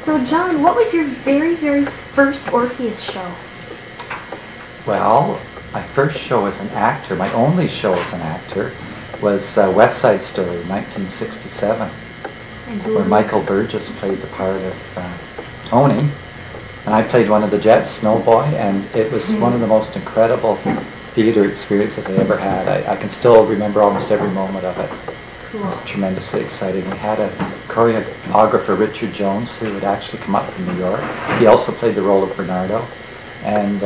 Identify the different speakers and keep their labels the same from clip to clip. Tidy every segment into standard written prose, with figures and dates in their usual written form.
Speaker 1: So John, what was your very first Orpheus show?
Speaker 2: Well, my first show as an actor, my only show as an actor, was West Side Story, 1967, where Michael Burgess played the part of Tony, and I played one of the Jets, Snowboy, and it was one of the most incredible theater experiences I ever had. I can still remember almost every moment of it. It was tremendously exciting. We had a choreographer, Richard Jones, who had actually come up from New York. He also played the role of Bernardo, and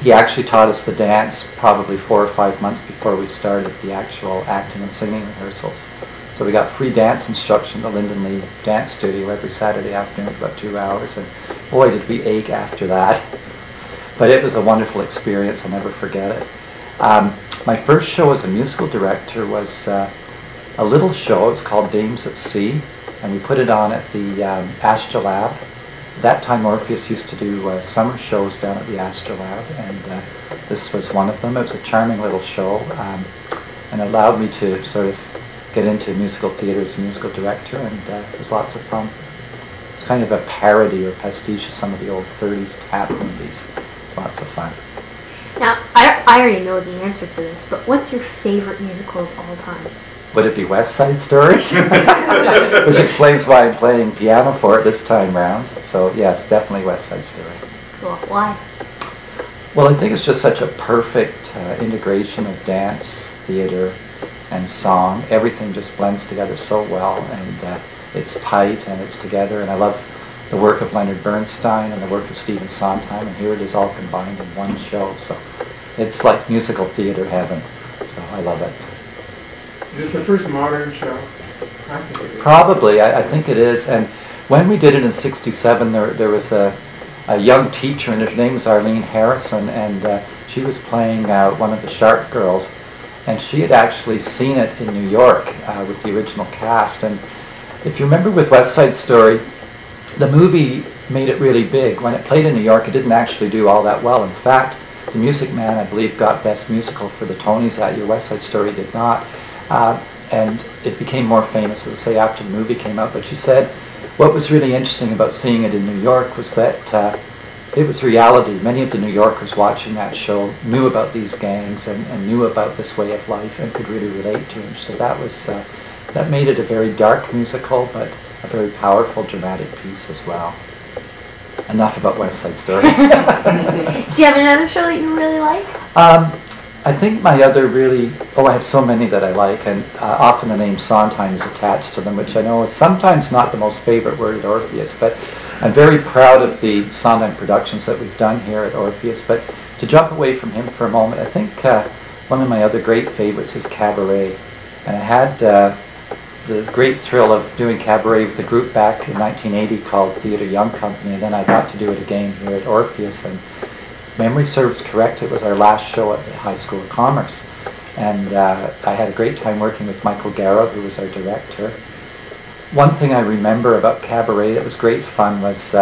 Speaker 2: he actually taught us the dance probably 4 or 5 months before we started the actual acting and singing rehearsals. So we got free dance instruction at the Lyndon Lee Dance Studio every Saturday afternoon for about 2 hours, and boy did we ache after that. But it was a wonderful experience, I'll never forget it. My first show as a musical director was a little show. It was called Dames at Sea, and we put it on at the Astra Lab. At that time Orpheus used to do summer shows down at the Astra Lab, and this was one of them. It was a charming little show, and allowed me to sort of get into musical theatre as a musical director, and it was lots of fun. It's kind of a parody or pastiche of some of the old 30s tap movies. Lots of fun.
Speaker 1: Now, I already know the answer to this, but what's your favorite musical of all time?
Speaker 2: Would it be West Side Story? Which explains why I'm playing piano for it this time round. So yes, definitely West Side Story.
Speaker 1: Cool. Why?
Speaker 2: Well, I think it's just such a perfect integration of dance, theatre, and song. Everything just blends together so well, and it's tight and it's together, and I love the work of Leonard Bernstein and the work of Stephen Sondheim, and here it is all combined in one show. So it's like musical theatre heaven. So I love it.
Speaker 3: Is it the first modern show? I think it is.
Speaker 2: Probably, I think it is. And when we did it in '67, there was a young teacher, and her name was Arlene Harrison, and she was playing one of the Shark Girls, and she had actually seen it in New York with the original cast. And if you remember with West Side Story, the movie made it really big. When it played in New York, it didn't actually do all that well. In fact, The Music Man, I believe, got Best Musical for the Tonys that year. West Side Story did not. And it became more famous, as I say, after the movie came out. But she said what was really interesting about seeing it in New York was that it was reality. Many of the New Yorkers watching that show knew about these gangs and knew about this way of life and could really relate to it. So that was that made it a very dark musical, but a very powerful, dramatic piece as well. Enough about West Side Story.
Speaker 1: Do you have another show that you really like?
Speaker 2: I think my other really, I have so many that I like, and often the name Sondheim is attached to them, which I know is sometimes not the most favorite word at Orpheus, but I'm very proud of the Sondheim productions that we've done here at Orpheus. But to jump away from him for a moment, I think one of my other great favorites is Cabaret. And I had the great thrill of doing Cabaret with a group back in 1980 called Theatre Young Company, and then I got to do it again here at Orpheus. And if memory serves correct, it was our last show at the High School of Commerce. And I had a great time working with Michael Garrow, who was our director. One thing I remember about Cabaret that was great fun was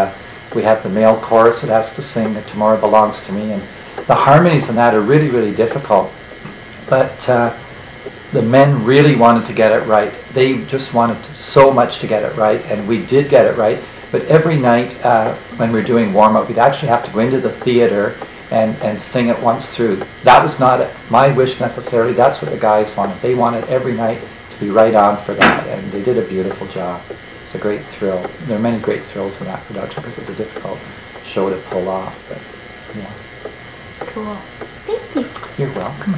Speaker 2: we have the male chorus that has to sing Tomorrow Belongs to Me, and the harmonies in that are really, really difficult. But the men really wanted to get it right. They just wanted so much to get it right, and we did get it right. But every night when we were doing warm-up, we'd actually have to go into the theatre and sing it once through. That was not my wish necessarily. That's what the guys wanted. They wanted every night to be right on for that, and they did a beautiful job. It's a great thrill. There are many great thrills in that production because it's a difficult show to pull off. But yeah.
Speaker 1: Cool. Thank you.
Speaker 2: You're welcome.